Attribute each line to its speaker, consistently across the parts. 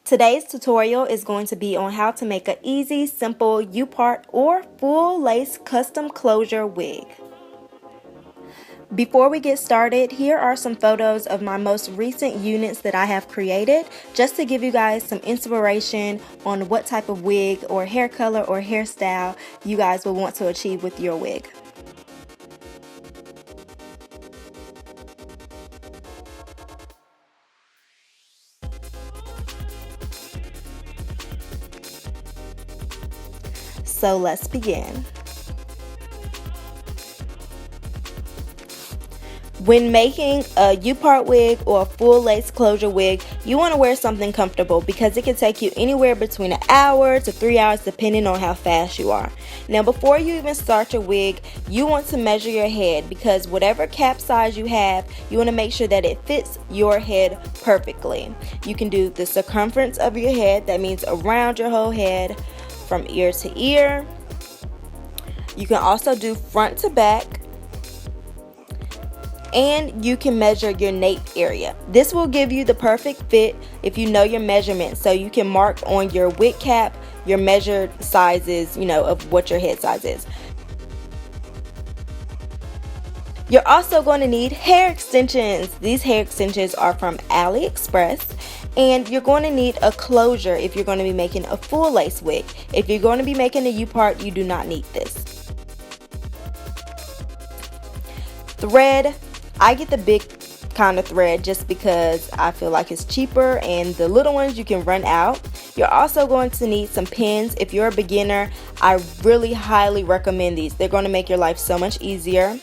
Speaker 1: Today's tutorial is going to be on how to make an easy, simple U-part or full lace custom closure wig. Before we get started, here are some photos of my most recent units that I have created, just to give you guys some inspiration on what type of wig or hair color or hairstyle you guys will want to achieve with your wig. So let's begin. When making a U-part wig or a full lace closure wig, you want to wear something comfortable because it can take you anywhere between an hour to 3 hours depending on how fast you are. Now before you even start your wig, you want to measure your head because whatever cap size you have, you want to make sure that it fits your head perfectly. You can do the circumference of your head, that means around your whole head from ear to ear. You can also do front to back. And you can measure your nape area. This will give you the perfect fit if you know your measurements, so you can mark on your wig cap your measured sizes, of what your head size is. You're also going to need hair extensions. These hair extensions are from ALIEXPRESS, and you're going to need a closure if you're going to be making a full lace wig. If you're going to be making a U-part, you do not need this. Thread. I get the big kind of thread just because I feel like it's cheaper, and the little ones you can run out. You're also going to need some pins. If you're a beginner, I really highly recommend these. They're going to make your life so much easier.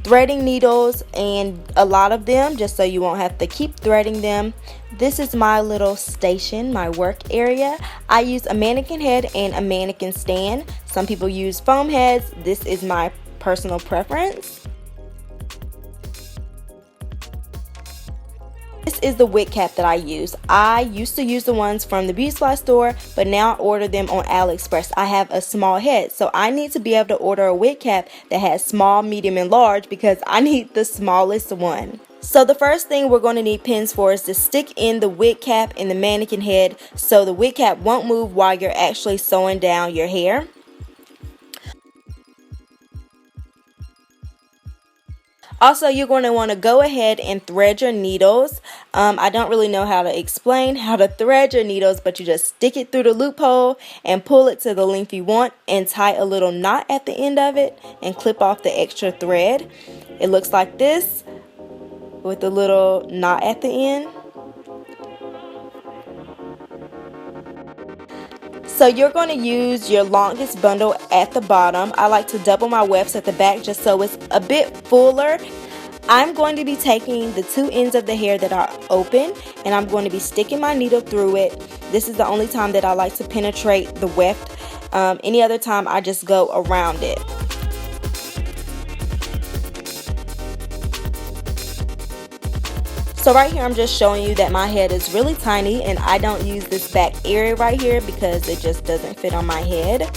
Speaker 1: Threading needles, and a lot of them, just so you won't have to keep threading them. This is my little station, my work area. I use a mannequin head and a mannequin stand. Some people use foam heads. This is my personal preference. This is the wig cap that I use. I used to use the ones from the beauty supply store, but now I order them on AliExpress. I have a small head, so I need to be able to order a wig cap that has small, medium, and large because I need the smallest one. So the first thing we're going to need pins for is to stick in the wig cap in the mannequin head so the wig cap won't move while you're actually sewing down your hair. Also, you're going to want to go ahead and thread your needles. I don't really know how to explain how to thread your needles, but you just stick it through the loophole and pull it to the length you want and tie a little knot at the end of it and clip off the extra thread. It looks like this with a little knot at the end. So you're going to use your longest bundle at the bottom. I like to double my wefts at the back just so it's a bit fuller. I'm going to be taking the two ends of the hair that are open, and I'm going to be sticking my needle through it. This is the only time that I like to penetrate the weft. Any other time I just go around it. So right here I'm just showing you that my head is really tiny, and I don't use this back area right here because it just doesn't fit on my head.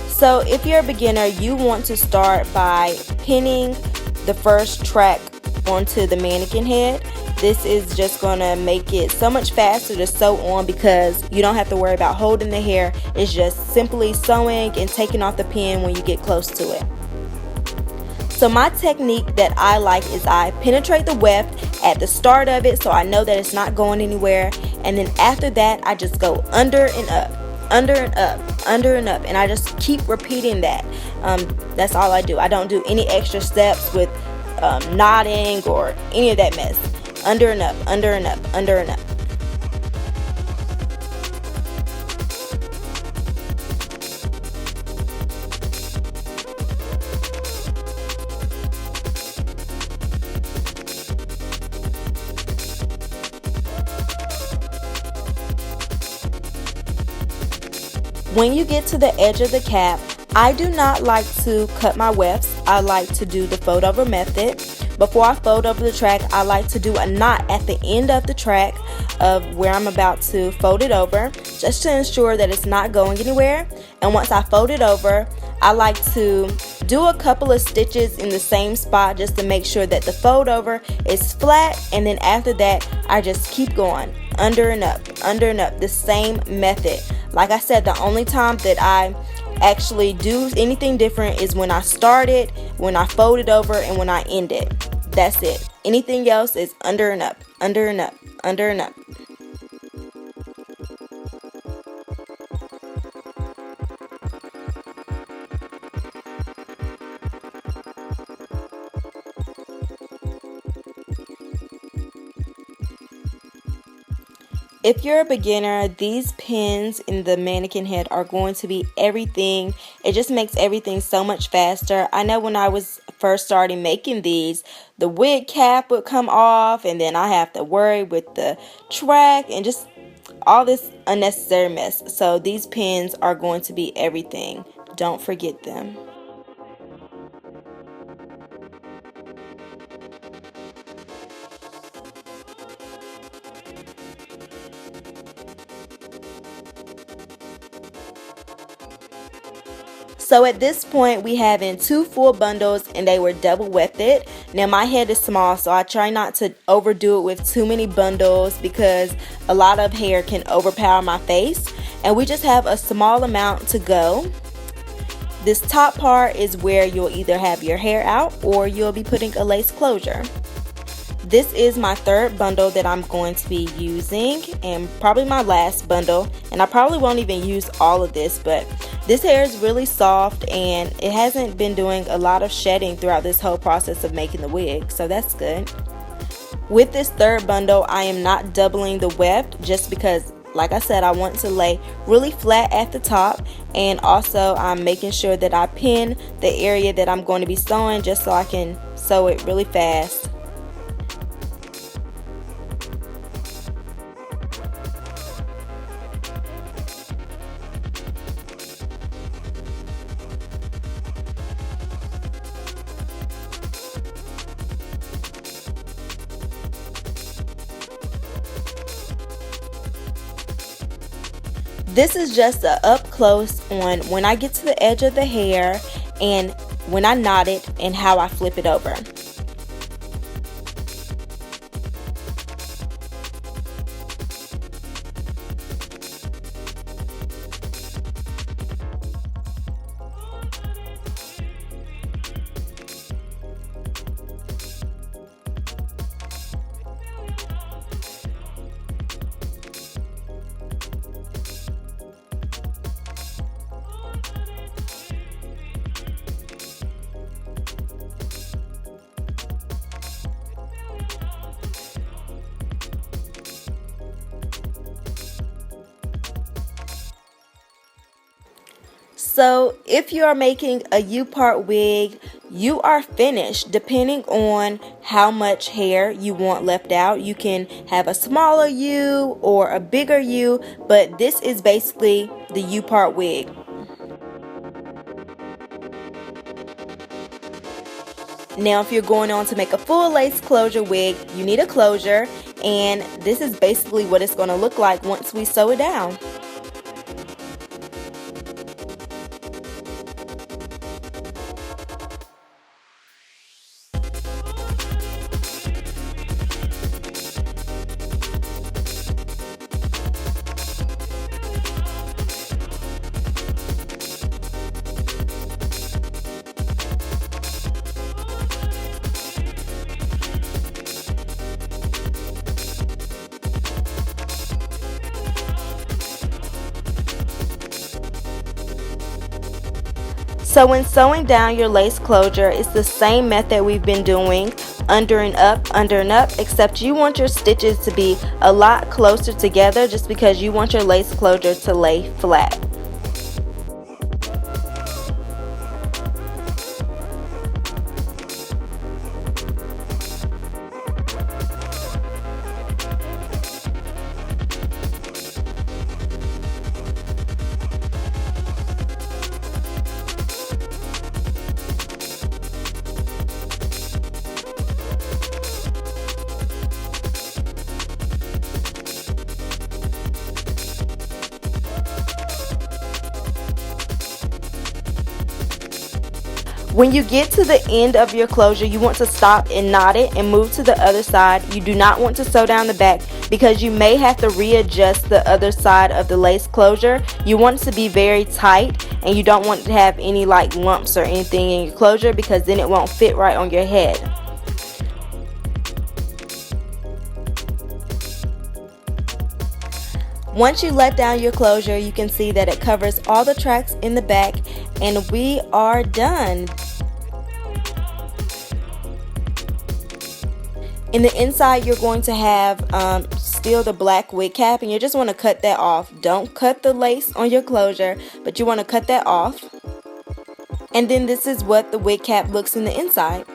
Speaker 1: So if you're a beginner, you want to start by pinning the first track onto the mannequin head. This is just going to make it so much faster to sew on because you don't have to worry about holding the hair. It's just simply sewing and taking off the pin when you get close to it. So my technique that I like is I penetrate the weft at the start of it so I know that it's not going anywhere, and then after that I just go under and up, under and up, under and up, and I just keep repeating that. That's all I do. I don't do any extra steps with knotting or any of that mess. Under and up, under and up, under and up. When you get to the edge of the cap, I do not like to cut my wefts. I like to do the fold over method. Before I fold over the track, I like to do a knot at the end of the track of where I'm about to fold it over, just to ensure that it's not going anywhere. And once I fold it over, I like to do a couple of stitches in the same spot just to make sure that the fold over is flat, and then after that I just keep going under and up, under and up, the same method. Like I said, the only time that I actually do anything different is when I start it, when I fold it over, and when I end it. That's it. Anything else is under and up, under and up, under and up. If you're a beginner, these pins in the mannequin head are going to be everything. It just makes everything so much faster. I know when I was first starting making these, the wig cap would come off, and then I have to worry with the track and just all this unnecessary mess. So these pins are going to be everything. Don't forget them. So at this point, we have in 2 full bundles, and they were double wefted. Now my head is small, so I try not to overdo it with too many bundles because a lot of hair can overpower my face. And we just have a small amount to go. This top part is where you'll either have your hair out or you'll be putting a lace closure. This is my 3rd bundle that I'm going to be using, and probably my last bundle, and I probably won't even use all of this, but this hair is really soft and it hasn't been doing a lot of shedding throughout this whole process of making the wig, so that's good. With this 3rd bundle, I am not doubling the weft just because, like I said, I want to lay really flat at the top, and also I'm making sure that I pin the area that I'm going to be sewing just so I can sew it really fast. This is just a up close on when I get to the edge of the hair and when I knot it and how I flip it over. So if you are making a U-part wig, you are finished. Depending on how much hair you want left out, you can have a smaller U or a bigger U, but this is basically the U-part wig. Now if you're going on to make a full lace closure wig, you need a closure, and this is basically what it's going to look like once we sew it down. So when sewing down your lace closure, it's the same method we've been doing, under and up, except you want your stitches to be a lot closer together just because you want your lace closure to lay flat. When you get to the end of your closure, you want to stop and knot it and move to the other side. You do not want to sew down the back. because you may have to readjust the other side of the lace closure. You want it to be very tight, and you don't want to have any like lumps or anything in your closure, because then it won't fit right on your head. Once you let down your closure, you can see that it covers all the tracks in the back, and we are done. In the inside, you're going to have still the black wig cap, and you just want to cut that off. Don't cut the lace on your closure, but you want to cut that off. And then this is what the wig cap looks in the inside.